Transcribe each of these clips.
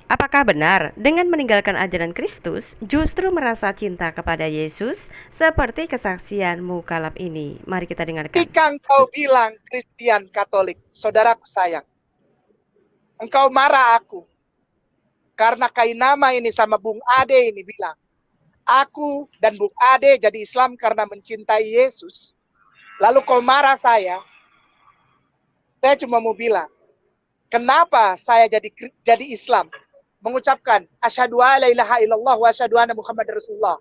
Apakah benar dengan meninggalkan ajaran Kristus justru merasa cinta kepada Yesus seperti kesaksianmu kalap ini? Mari kita dengarkan. Ketika engkau bilang Kristen Katolik, saudaraku sayang, engkau marah aku. Karena Kainama ini sama Bung Ade ini bilang, aku dan Bung Ade jadi Islam karena mencintai Yesus. Lalu kau marah saya cuma mau bilang, kenapa saya jadi Islam? Mengucapkan asyhadu alla ilaha illallah wa asyhadu anna Muhammad Rasulullah.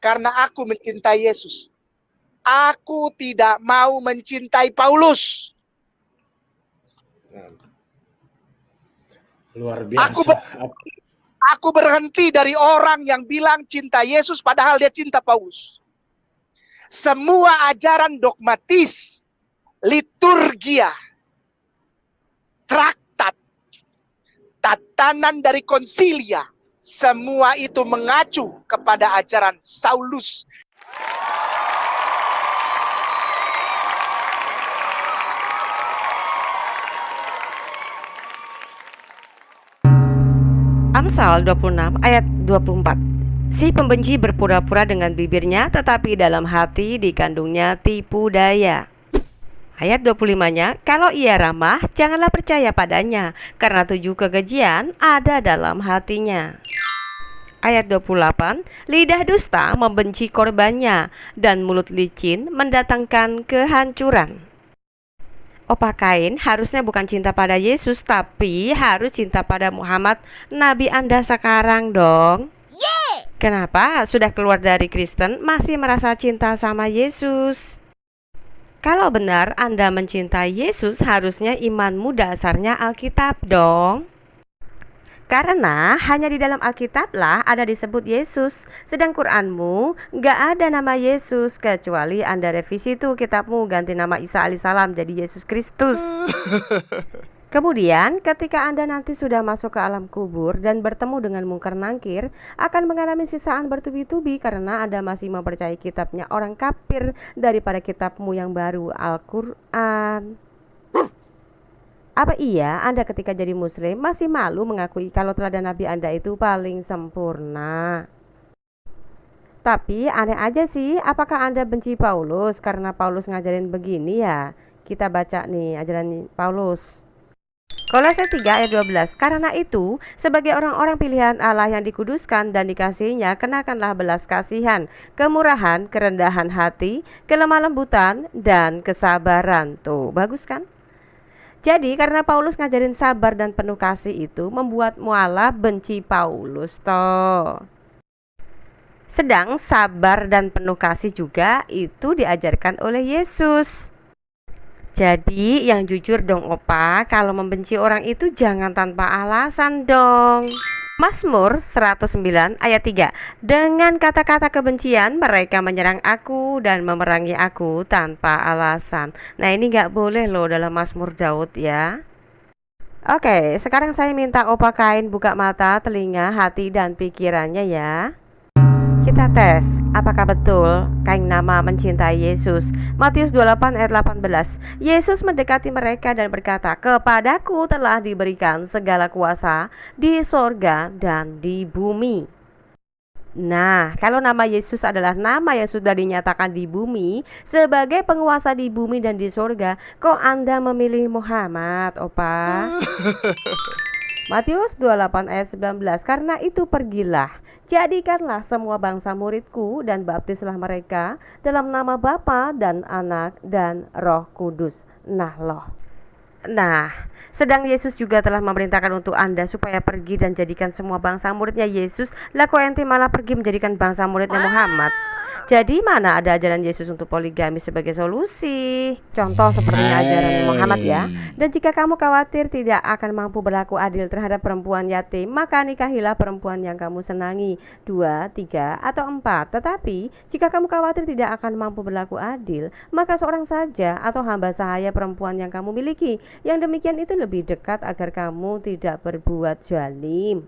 Karena aku mencintai Yesus. Aku tidak mau mencintai Paulus. Luar biasa. Aku berhenti dari orang yang bilang cinta Yesus padahal dia cinta Paulus. Semua ajaran dogmatis, liturgia, traktat, tatanan dari konsilia, semua itu mengacu kepada ajaran Saulus. Amsal 26 ayat 24. Si pembenci berpura-pura dengan bibirnya, tetapi dalam hati dikandungnya tipu daya. Ayat 25-nya, kalau ia ramah, janganlah percaya padanya, karena 7 kekejian ada dalam hatinya. Ayat 28, lidah dusta membenci korbannya, dan mulut licin mendatangkan kehancuran. Opa Kain harusnya bukan cinta pada Yesus, tapi harus cinta pada Muhammad, Nabi Anda sekarang dong. Kenapa sudah keluar dari Kristen masih merasa cinta sama Yesus? Kalau benar Anda mencintai Yesus, harusnya imanmu dasarnya Alkitab dong. Karena hanya di dalam Alkitab lah ada disebut Yesus. Sedang Quranmu gak ada nama Yesus, kecuali Anda revisi tuh kitabmu, ganti nama Isa alaihissalam jadi Yesus Kristus. Kemudian ketika Anda nanti sudah masuk ke alam kubur dan bertemu dengan mungkar nangkir, akan mengalami sisaan bertubi-tubi karena Anda masih mempercayai kitabnya orang kafir daripada kitabmu yang baru, Al-Quran. Apa iya Anda ketika jadi muslim masih malu mengakui kalau teladan Nabi Anda itu paling sempurna? Tapi aneh aja sih, apakah Anda benci Paulus karena Paulus ngajarin begini ya? Kita baca nih ajaran Paulus. Kolose 3 ayat 12. Karena itu, sebagai orang-orang pilihan Allah yang dikuduskan dan dikasihinya, kenakanlah belas kasihan, kemurahan, kerendahan hati, kelemah lembutan, dan kesabaran. Tuh, bagus kan? Jadi karena Paulus ngajarin sabar dan penuh kasih itu membuat mualaf benci Paulus toh. Sedang sabar dan penuh kasih juga itu diajarkan oleh Yesus. Jadi yang jujur dong opa, kalau membenci orang itu jangan tanpa alasan dong. Mazmur 109 ayat 3. Dengan kata-kata kebencian mereka menyerang aku dan memerangi aku tanpa alasan. Nah ini gak boleh loh dalam Mazmur Daud ya. Oke, sekarang saya minta opa Kain buka mata, telinga, hati, dan pikirannya ya. Kita tes, apakah betul Kainama mencintai Yesus? Matius 28 ayat 18. Yesus mendekati mereka dan berkata, kepadaku telah diberikan segala kuasa di sorga dan di bumi. Nah, kalau nama Yesus adalah nama yang sudah dinyatakan di bumi sebagai penguasa di bumi dan di sorga, kok Anda memilih Muhammad, opa? Matius 28 ayat 19. Karena itu pergilah, jadikanlah semua bangsa muridku dan baptislah mereka dalam nama Bapa dan Anak dan Roh Kudus. Nah, sedang Yesus juga telah memerintahkan untuk Anda supaya pergi dan jadikan semua bangsa muridnya Yesus. Lah kok ente malah pergi menjadikan bangsa muridnya Muhammad? Jadi mana ada ajaran Yesus untuk poligami sebagai solusi? Contoh seperti ajaran Muhammad ya. Dan jika kamu khawatir tidak akan mampu berlaku adil terhadap perempuan yatim, maka nikahilah perempuan yang kamu senangi, 2, 3, atau 4. Tetapi jika kamu khawatir tidak akan mampu berlaku adil, maka seorang saja atau hamba sahaya perempuan yang kamu miliki. Yang demikian itu lebih dekat agar kamu tidak berbuat zalim.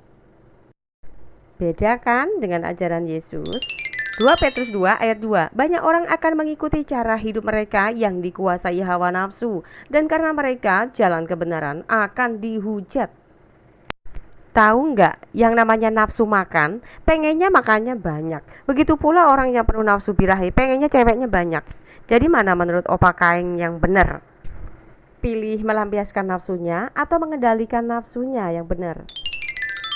Beda kan dengan ajaran Yesus? 2 Petrus 2 ayat 2. Banyak orang akan mengikuti cara hidup mereka yang dikuasai hawa nafsu, dan karena mereka jalan kebenaran akan dihujat. Tahu nggak, yang namanya nafsu makan, pengennya makannya banyak. Begitu pula orang yang penuh nafsu birahi, pengennya ceweknya banyak. Jadi mana menurut Opa Kaing yang benar? Pilih melampiaskan nafsunya atau mengendalikan nafsunya yang benar?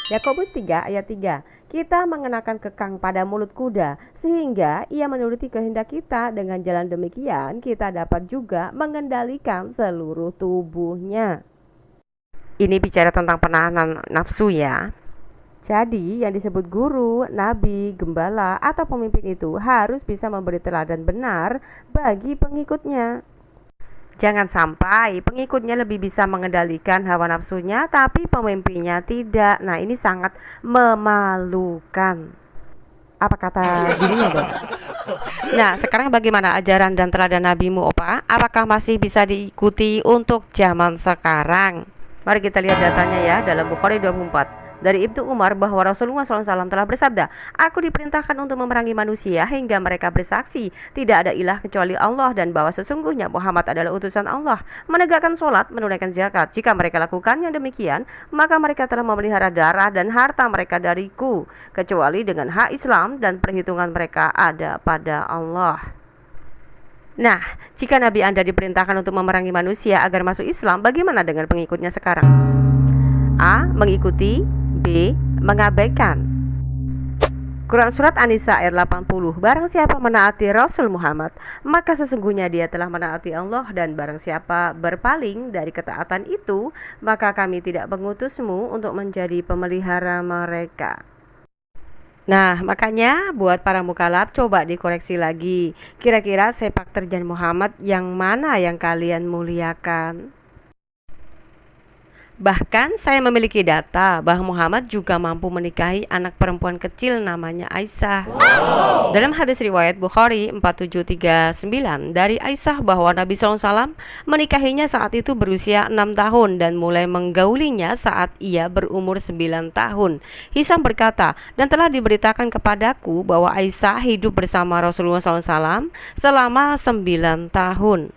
Yakobus 3 ayat 3. Kita mengenakan kekang pada mulut kuda, sehingga ia menuruti kehendak kita. Dengan jalan demikian, kita dapat juga mengendalikan seluruh tubuhnya. Ini bicara tentang penahanan nafsu ya. Jadi, yang disebut guru, nabi, gembala, atau pemimpin itu harus bisa memberi teladan benar bagi pengikutnya. Jangan sampai pengikutnya lebih bisa mengendalikan hawa nafsunya, tapi pemimpinnya tidak. Nah, ini sangat memalukan. Apa kata dirinya dong? Nah, sekarang bagaimana ajaran dan teladan nabimu, Opa? Apakah masih bisa diikuti untuk zaman sekarang? Mari kita lihat datanya ya dalam Bukhari 24. Dari Ibnu Umar bahwa Rasulullah SAW telah bersabda, "Aku diperintahkan untuk memerangi manusia hingga mereka bersaksi tidak ada ilah kecuali Allah dan bahwa sesungguhnya Muhammad adalah utusan Allah, menegakkan sholat, menunaikan zakat. Jika mereka lakukan yang demikian, maka mereka telah memelihara darah dan harta mereka dariku, kecuali dengan hak Islam dan perhitungan mereka ada pada Allah." Nah, jika Nabi Anda diperintahkan untuk memerangi manusia agar masuk Islam, bagaimana dengan pengikutnya sekarang? A. Mengikuti. B. Mengabaikan. Quran Surat An-Nisa ayat 80. Barang siapa menaati Rasul Muhammad, maka sesungguhnya dia telah menaati Allah, dan barang siapa berpaling dari ketaatan itu, maka kami tidak mengutusmu untuk menjadi pemelihara mereka. Nah, makanya buat para mukallaf coba dikoreksi lagi. Kira-kira sepak terjang Muhammad yang mana yang kalian muliakan? Bahkan saya memiliki data bahwa Muhammad juga mampu menikahi anak perempuan kecil namanya Aisyah. Dalam hadis riwayat Bukhari 4739 dari Aisyah bahwa Nabi SAW menikahinya saat itu berusia 6 tahun dan mulai menggaulinya saat ia berumur 9 tahun. Hisam berkata, dan telah diberitakan kepadaku bahwa Aisyah hidup bersama Rasulullah SAW selama 9 tahun.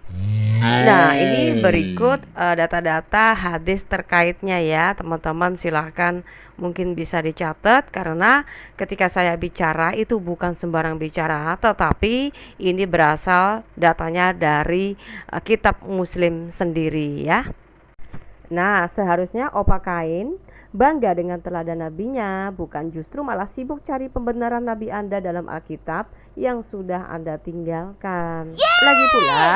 Nah, ini berikut data-data hadis terkaitnya ya, teman-teman. Silahkan mungkin bisa dicatat, karena ketika saya bicara itu bukan sembarang bicara, tetapi ini berasal datanya dari kitab Muslim sendiri ya. Nah, seharusnya Opa Kain bangga dengan teladan nabinya, bukan justru malah sibuk cari pembenaran nabi Anda dalam Alkitab yang sudah Anda tinggalkan. Lagi pula,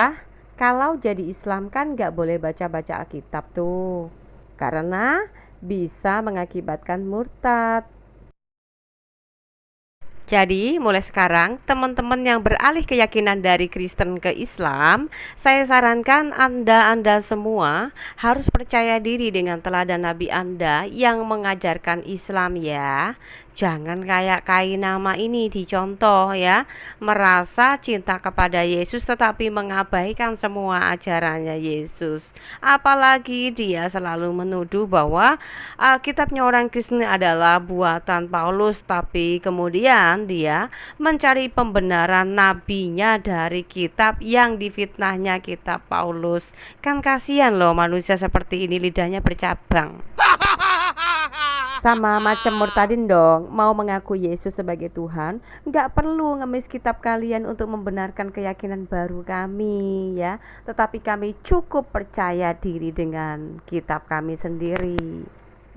kalau jadi Islam kan gak boleh baca-baca Alkitab tuh, karena bisa mengakibatkan murtad. Jadi mulai sekarang teman-teman yang beralih keyakinan dari Kristen ke Islam, saya sarankan Anda semua harus percaya diri dengan teladan Nabi Anda yang mengajarkan Islam ya. Jangan kayak Kain nama ini dicontoh ya, merasa cinta kepada Yesus tetapi mengabaikan semua ajarannya Yesus. Apalagi dia selalu menuduh bahwa Alkitabnya orang Kristen adalah buatan Paulus, tapi kemudian dia mencari pembenaran nabinya dari kitab yang difitnahnya kitab Paulus. Kan kasihan loh manusia seperti ini, lidahnya bercabang. Sama macam murtadin dong, mau mengaku Yesus sebagai Tuhan, nggak perlu ngemis kitab kalian untuk membenarkan keyakinan baru kami ya, tetapi kami cukup percaya diri dengan kitab kami sendiri.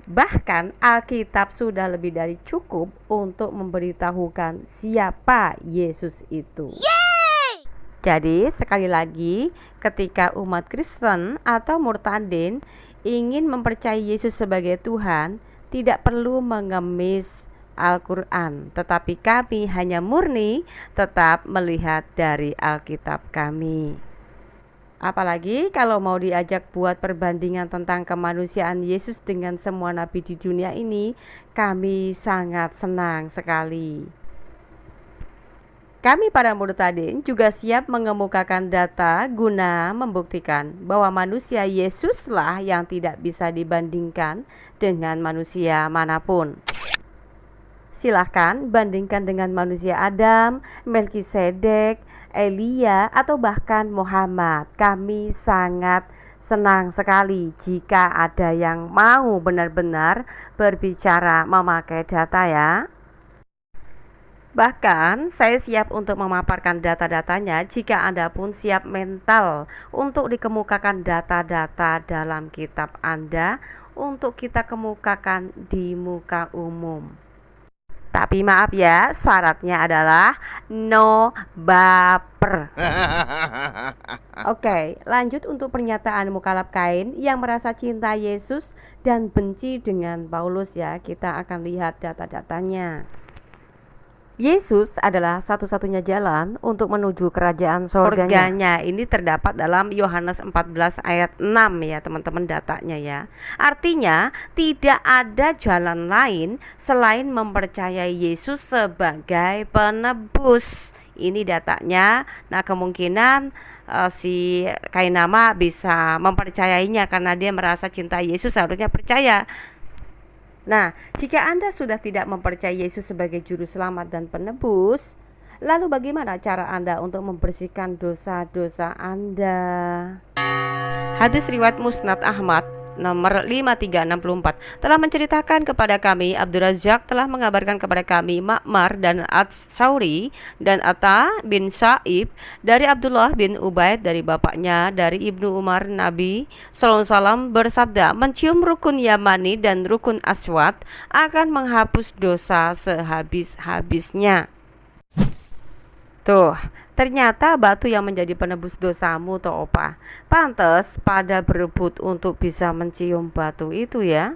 Bahkan Alkitab sudah lebih dari cukup untuk memberitahukan siapa Yesus itu. Jadi sekali lagi, ketika umat Kristen atau murtadin ingin mempercayai Yesus sebagai Tuhan, tidak perlu mengemis Al-Quran, tetapi kami hanya murni tetap melihat dari Alkitab kami. Apalagi kalau mau diajak buat perbandingan tentang kemanusiaan Yesus dengan semua nabi di dunia ini, kami sangat senang sekali. Kami para murtadin juga siap mengemukakan data guna membuktikan bahwa manusia Yesuslah yang tidak bisa dibandingkan dengan manusia manapun. Silahkan bandingkan dengan manusia Adam, Melkisedek, Elia, atau bahkan Muhammad. Kami sangat Senang sekali jika ada yang mau benar-benar berbicara memakai data ya. Bahkan saya siap untuk memaparkan data-datanya jika Anda pun siap mental untuk dikemukakan data-data dalam kitab Anda untuk kita kemukakan di muka umum. Tapi maaf ya, syaratnya adalah no baper. Oke, lanjut untuk pernyataan Mukhalaf Kain yang merasa cinta Yesus dan benci dengan Paulus ya. Kita akan lihat data-datanya. Yesus adalah satu-satunya jalan untuk menuju kerajaan surganya. Ini terdapat dalam Yohanes 14 ayat 6 ya teman-teman, datanya ya. Artinya tidak ada jalan lain selain mempercayai Yesus sebagai penebus. Ini datanya. Nah, kemungkinan si Kainama bisa mempercayainya karena dia merasa cinta Yesus, harusnya percaya. Nah, jika Anda sudah tidak mempercayai Yesus sebagai juru selamat dan penebus, lalu bagaimana cara Anda untuk membersihkan dosa-dosa Anda? Hadis riwayat Musnad Ahmad nomor 5364 telah menceritakan kepada kami, Abdul Razak telah mengabarkan kepada kami, Ma'mar dan Ats-Sauri dan Atta bin Sa'ib dari Abdullah bin Ubaid dari bapaknya dari Ibnu Umar, Nabi SAW bersabda, mencium rukun Yamani dan rukun Aswad akan menghapus dosa sehabis-habisnya. Tuh, ternyata batu yang menjadi penebus dosamu toh opa. Pantes pada berebut untuk bisa mencium batu itu ya.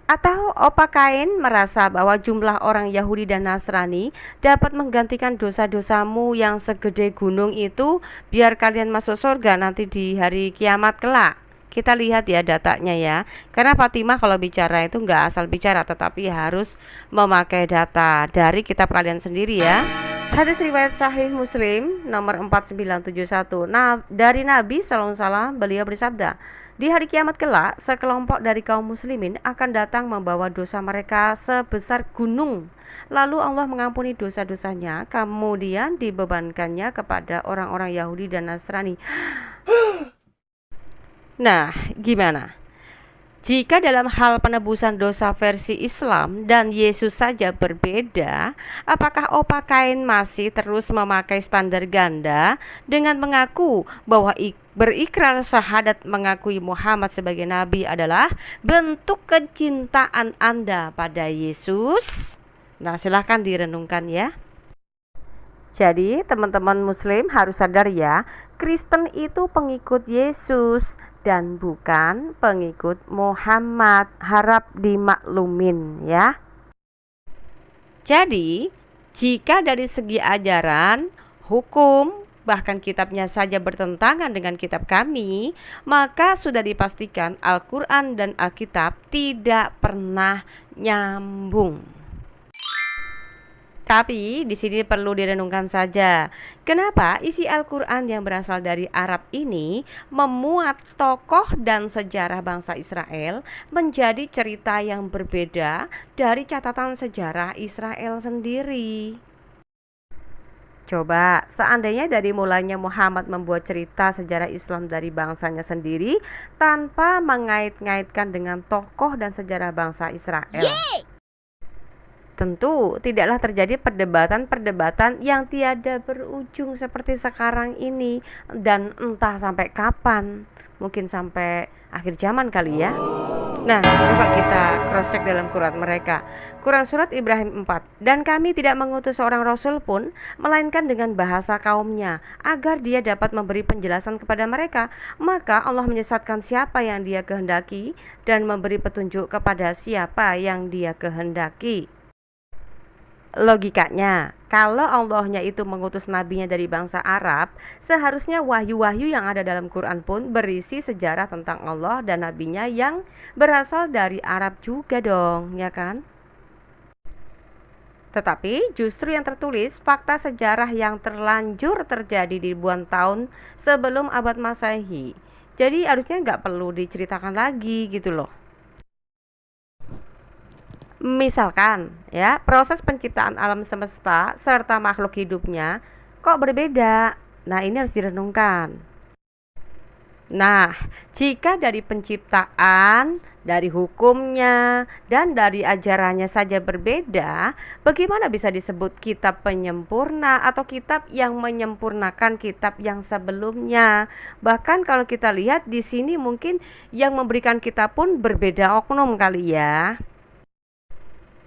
Atau opa Kain merasa bahwa jumlah orang Yahudi dan Nasrani dapat menggantikan dosa-dosamu yang segede gunung itu biar kalian masuk surga nanti di hari kiamat kelak. Kita lihat ya datanya ya. Karena Fatimah kalau bicara itu nggak asal bicara, tetapi harus memakai data dari kitab kalian sendiri ya. Hadis riwayat Sahih Muslim nomor 4971. Nah, dari Nabi SAW beliau bersabda, di hari kiamat kelak sekelompok dari kaum muslimin akan datang membawa dosa mereka sebesar gunung. Lalu Allah mengampuni dosa-dosanya, kemudian dibebankannya kepada orang-orang Yahudi dan Nasrani. Nah, gimana? Jika dalam hal penebusan dosa versi Islam dan Yesus saja berbeda, apakah opa Kain masih terus memakai standar ganda dengan mengaku bahwa berikrar syahadat mengakui Muhammad sebagai nabi adalah bentuk kecintaan Anda pada Yesus? Nah, silahkan direnungkan ya. Jadi teman-teman muslim harus sadar ya, Kristen itu pengikut Yesus dan bukan pengikut Muhammad. Harap dimaklumin ya. Jadi jika dari segi ajaran, hukum, bahkan kitabnya saja bertentangan dengan kitab kami, maka sudah dipastikan Al-Quran dan Alkitab tidak pernah nyambung. Tapi di sini perlu direnungkan saja, kenapa isi Al-Quran yang berasal dari Arab ini memuat tokoh dan sejarah bangsa Israel menjadi cerita yang berbeda dari catatan sejarah Israel sendiri. Coba, seandainya dari mulanya Muhammad membuat cerita sejarah Islam dari bangsanya sendiri tanpa mengait-ngaitkan dengan tokoh dan sejarah bangsa Israel, tentu tidaklah terjadi perdebatan-perdebatan yang tiada berujung seperti sekarang ini, dan entah sampai kapan, mungkin sampai akhir zaman kali ya. Nah, coba kita cross check dalam Quran mereka. Quran surat Ibrahim 4, dan kami tidak mengutus seorang rasul pun melainkan dengan bahasa kaumnya agar dia dapat memberi penjelasan kepada mereka, maka Allah menyesatkan siapa yang dia kehendaki dan memberi petunjuk kepada siapa yang dia kehendaki. Logikanya, kalau Allahnya itu mengutus nabinya dari bangsa Arab, seharusnya wahyu-wahyu yang ada dalam Quran pun berisi sejarah tentang Allah dan nabinya yang berasal dari Arab juga dong, ya kan? Tetapi justru yang tertulis fakta sejarah yang terlanjur terjadi di ribuan tahun sebelum abad Masehi. Jadi harusnya nggak perlu diceritakan lagi gitu loh. Misalkan ya, proses penciptaan alam semesta serta makhluk hidupnya kok berbeda. Nah, ini harus direnungkan. Nah, jika dari penciptaan, dari hukumnya, dan dari ajarannya saja berbeda, bagaimana bisa disebut kitab penyempurna atau kitab yang menyempurnakan kitab yang sebelumnya? Bahkan kalau kita lihat di sini mungkin yang memberikan kitab pun berbeda oknum kali ya.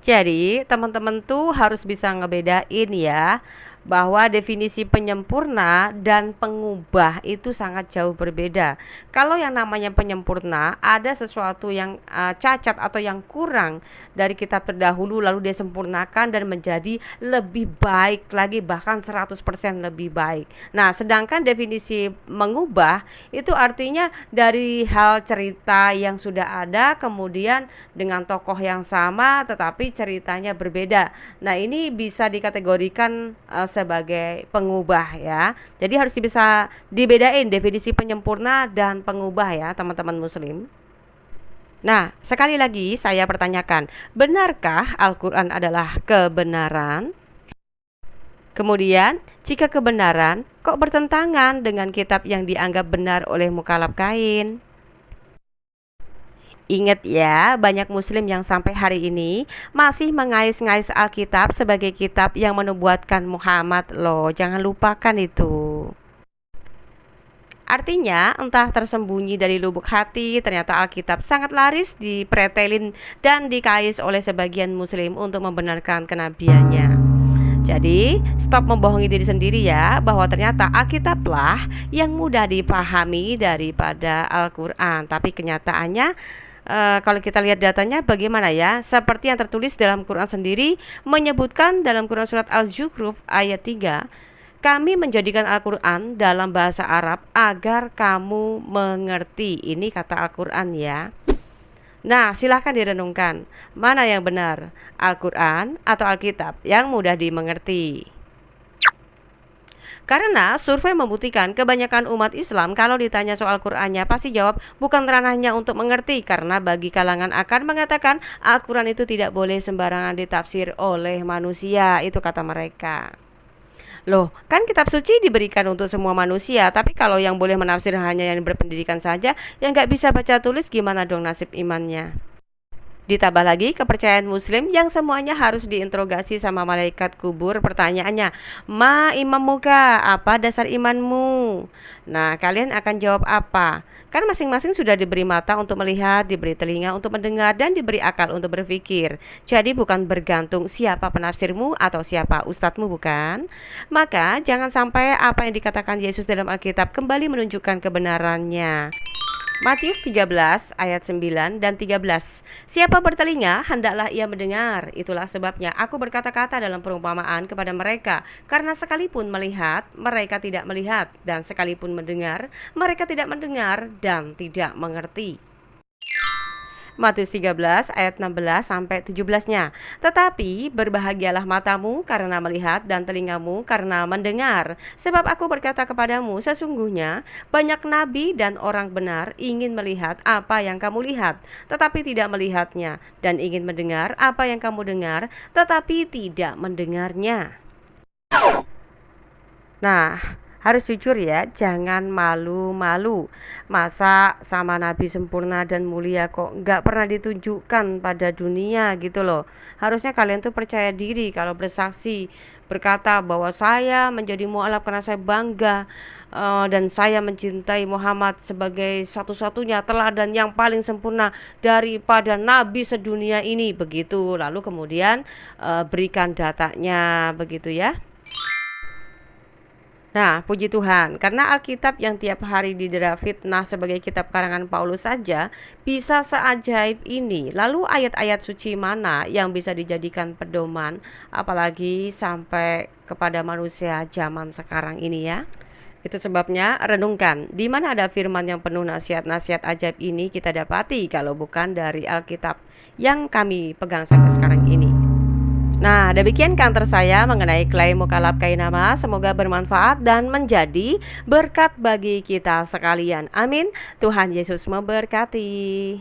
Jadi, teman-teman tuh harus bisa ngebedain ya, bahwa definisi penyempurna dan pengubah itu sangat jauh berbeda. Kalau yang namanya penyempurna, ada sesuatu yang cacat atau yang kurang dari kitab terdahulu lalu dia sempurnakan dan menjadi lebih baik lagi, bahkan 100% lebih baik. Nah, sedangkan definisi mengubah itu artinya dari hal cerita yang sudah ada kemudian dengan tokoh yang sama tetapi ceritanya berbeda. Nah, ini bisa dikategorikan sebagai pengubah ya. Jadi harus bisa dibedain definisi penyempurna dan pengubah ya, teman-teman muslim. Nah, sekali lagi saya pertanyakan, benarkah Al-Quran adalah kebenaran? Kemudian, jika kebenaran, kok bertentangan dengan kitab yang dianggap benar oleh mukallaf kain? Ingat ya, banyak muslim yang sampai hari ini masih mengais-ngais Alkitab sebagai kitab yang menubuatkan Muhammad loh. Jangan lupakan itu. Artinya, entah tersembunyi dari lubuk hati, ternyata Alkitab sangat laris dipretelin dan dikais oleh sebagian muslim untuk membenarkan kenabiannya. Jadi, stop membohongi diri sendiri ya, bahwa ternyata Alkitablah yang mudah dipahami daripada Al-Quran. Tapi kenyataannya, kalau kita lihat datanya bagaimana ya, seperti yang tertulis dalam Quran sendiri menyebutkan dalam Quran surat Al-Zukhruf ayat 3, kami menjadikan Al-Quran dalam bahasa Arab agar kamu mengerti. Ini kata Al-Quran ya. Nah, silahkan direnungkan, mana yang benar, Al-Quran atau Alkitab yang mudah dimengerti? Karena survei membuktikan kebanyakan umat Islam kalau ditanya soal Qur'annya pasti jawab bukan ranahnya untuk mengerti, karena bagi kalangan akan mengatakan Al-Quran itu tidak boleh sembarangan ditafsir oleh manusia, itu kata mereka. Loh, kan kitab suci diberikan untuk semua manusia, tapi kalau yang boleh menafsir hanya yang berpendidikan saja, yang nggak bisa baca tulis, gimana dong nasib imannya? Ditambah lagi kepercayaan muslim yang semuanya harus diinterogasi sama malaikat kubur. Pertanyaannya, ma imam muka, apa dasar imanmu? Nah, kalian akan jawab apa? Kan masing-masing sudah diberi mata untuk melihat, diberi telinga untuk mendengar, dan diberi akal untuk berpikir. Jadi bukan bergantung siapa penafsirmu atau siapa ustadzmu, bukan? Maka jangan sampai apa yang dikatakan Yesus dalam Alkitab kembali menunjukkan kebenarannya. Matius 13 ayat 9 dan 13. Siapa bertelinga, hendaklah ia mendengar. Itulah sebabnya aku berkata-kata dalam perumpamaan kepada mereka, karena sekalipun melihat, mereka tidak melihat, dan sekalipun mendengar, mereka tidak mendengar dan tidak mengerti. Matius 13 ayat 16 sampai 17-nya. Tetapi berbahagialah matamu karena melihat dan telingamu karena mendengar. Sebab aku berkata kepadamu, sesungguhnya banyak nabi dan orang benar ingin melihat apa yang kamu lihat, tetapi tidak melihatnya, dan ingin mendengar apa yang kamu dengar, tetapi tidak mendengarnya. Nah, harus jujur ya, jangan malu-malu. Masa sama Nabi sempurna dan mulia kok nggak pernah ditunjukkan pada dunia gitu loh. Harusnya kalian tuh percaya diri kalau bersaksi, berkata bahwa saya menjadi mu'alaf karena saya bangga dan saya mencintai Muhammad sebagai satu-satunya teladan yang paling sempurna daripada Nabi sedunia ini. Begitu, lalu kemudian berikan datanya begitu ya. Nah, puji Tuhan, karena Alkitab yang tiap hari didera fitnah sebagai kitab karangan Paulus saja bisa seajaib ini. Lalu ayat-ayat suci mana yang bisa dijadikan pedoman, apalagi sampai kepada manusia zaman sekarang ini ya? Itu sebabnya renungkan, di mana ada firman yang penuh nasihat-nasihat ajaib ini kita dapati kalau bukan dari Alkitab yang kami pegang sampai sekarang ini. Nah, demikian kantor saya mengenai klaim mukallaf kainama. Semoga bermanfaat dan menjadi berkat bagi kita sekalian. Amin. Tuhan Yesus memberkati.